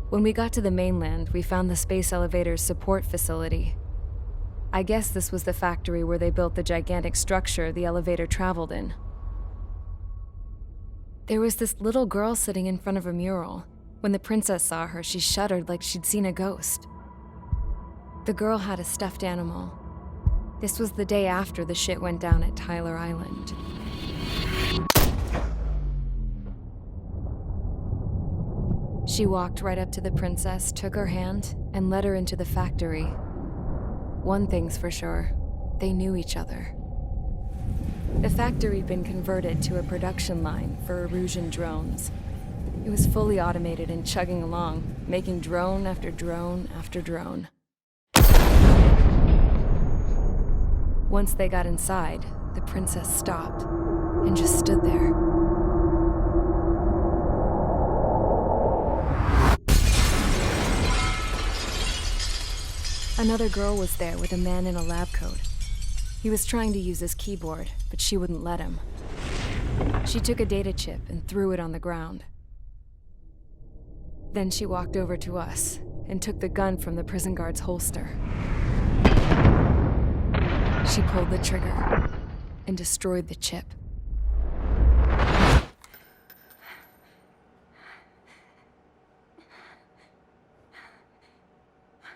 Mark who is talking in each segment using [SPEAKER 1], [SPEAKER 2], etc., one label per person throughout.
[SPEAKER 1] When we got to the mainland, we found the space elevator's support facility. I guess this was the factory where they built the gigantic structure the elevator traveled in. There was this little girl sitting in front of a mural. When the princess saw her, she shuddered like she'd seen a ghost. The girl had a stuffed animal. This was the day after the shit went down at Tyler Island. She walked right up to the princess, took her hand, and led her into the factory. One thing's for sure, they knew each other. The factory'd been converted to a production line for Erusian drones. It was fully automated and chugging along, making drone after drone after drone. Once they got inside, the princess stopped and just stood there. Another girl was there with a man in a lab coat. He was trying to use his keyboard, but she wouldn't let him. She took a data chip and threw it on the ground. Then she walked over to us and took the gun from the prison guard's holster. She pulled the trigger and destroyed the chip.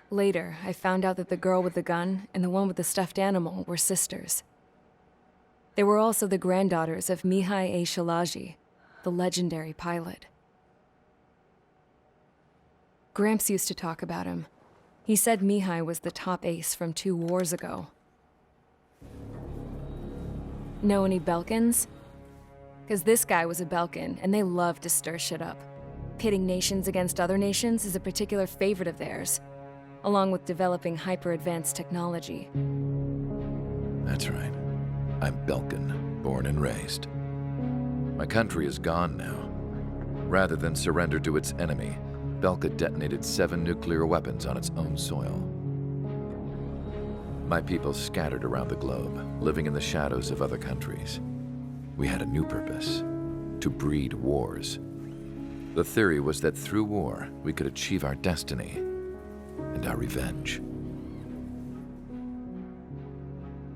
[SPEAKER 1] Later, I found out that the girl with the gun and the one with the stuffed animal were sisters. They were also the granddaughters of Mihai A. Shalaji, the legendary pilot. Gramps used to talk about him. He said Mihai was the top ace from 2 wars ago. Know any Belkans? Because this guy was a Belkan, and they love to stir shit up. Pitting nations against other nations is a particular favorite of theirs, along with developing hyper-advanced technology.
[SPEAKER 2] That's right. I'm Belkan, born and raised. My country is gone now. Rather than surrender to its enemy, Belka detonated 7 nuclear weapons on its own soil. My people scattered around the globe, living in the shadows of other countries. We had a new purpose: to breed wars. The theory was that through war, we could achieve our destiny and our revenge.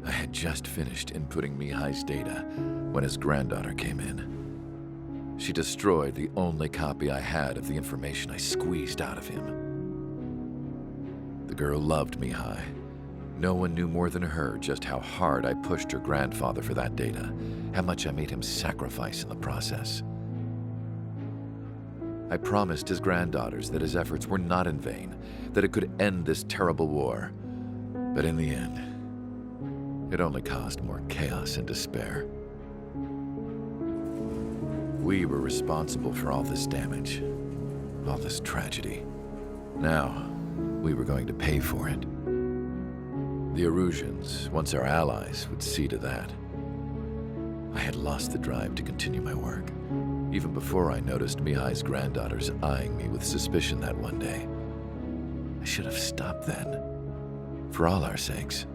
[SPEAKER 2] I had just finished inputting Mihai's data when his granddaughter came in. She destroyed the only copy I had of the information I squeezed out of him. The girl loved Mihai. No one knew more than her just how hard I pushed her grandfather for that data, how much I made him sacrifice in the process. I promised his granddaughters that his efforts were not in vain, that it could end this terrible war. But in the end, it only caused more chaos and despair. We were responsible for all this damage, all this tragedy. Now, we were going to pay for it. The Erusians, once our allies, would see to that. I had lost the drive to continue my work, even before I noticed Mihai's granddaughters eyeing me with suspicion that one day. I should have stopped then, for all our sakes.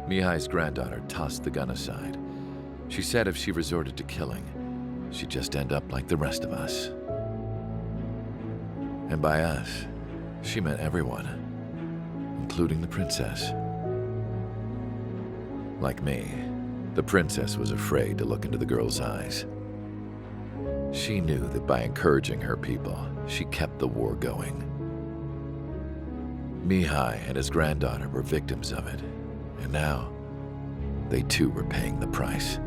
[SPEAKER 2] Mihai's granddaughter tossed the gun aside. She said if she resorted to killing, she'd just end up like the rest of us. And by us, she meant everyone, including the princess. Like me, the princess was afraid to look into the girl's eyes. She knew that by encouraging her people, she kept the war going. Mihai and his granddaughter were victims of it, and now they too were paying the price.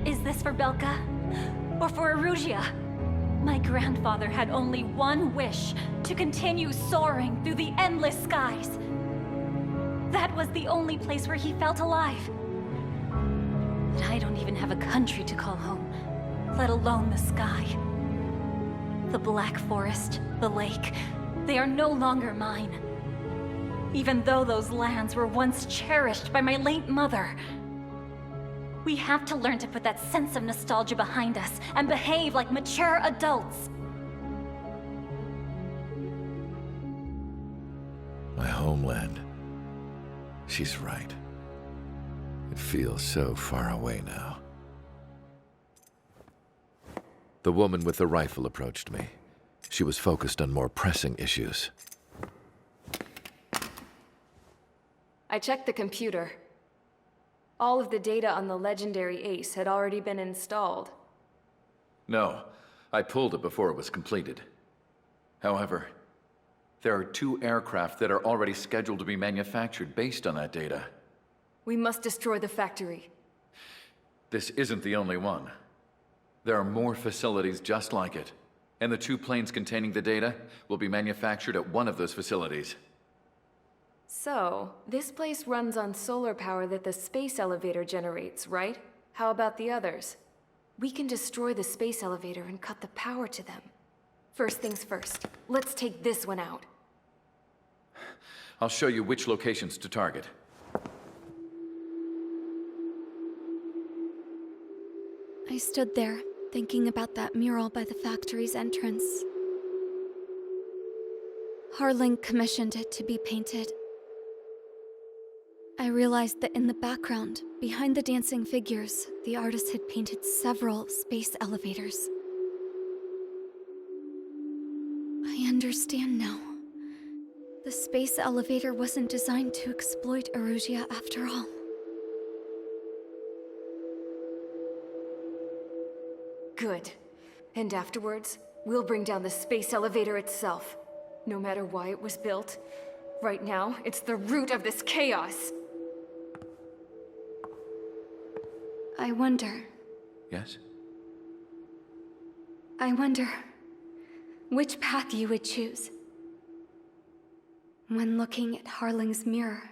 [SPEAKER 3] Is this for Belka? Or for Erusia? My grandfather had only one wish: to continue soaring through the endless skies. That was the only place where he felt alive. But I don't even have a country to call home, let alone the sky. The Black Forest, the lake, they are no longer mine. Even though those lands were once cherished by my late mother. We have to learn to put that sense of nostalgia behind us and behave like mature adults.
[SPEAKER 2] My homeland. She's right. It feels so far away now. The woman with the rifle approached me. She was focused on more pressing issues.
[SPEAKER 1] I checked the computer. All of the data on the legendary ace had already been installed.
[SPEAKER 4] No, I pulled it before it was completed. However, there are 2 aircraft that are already scheduled to be manufactured based on that data.
[SPEAKER 1] We must destroy the factory.
[SPEAKER 4] This isn't the only one. There are more facilities just like it, and the 2 planes containing the data will be manufactured at one of those facilities.
[SPEAKER 1] So, this place runs on solar power that the space elevator generates, right? How about the others? We can destroy the space elevator and cut the power to them. First things first, let's take this one out.
[SPEAKER 4] I'll show you which locations to target.
[SPEAKER 5] I stood there, thinking about that mural by the factory's entrance. Harling commissioned it to be painted. I realized that in the background, behind the dancing figures, the artist had painted several space elevators. I understand now. The space elevator wasn't designed to exploit Erusia after all.
[SPEAKER 1] Good. And afterwards, we'll bring down the space elevator itself. No matter why it was built, right now, it's the root of this chaos.
[SPEAKER 5] I wonder
[SPEAKER 4] Yes?
[SPEAKER 5] which path you would choose when looking at Harling's mirror.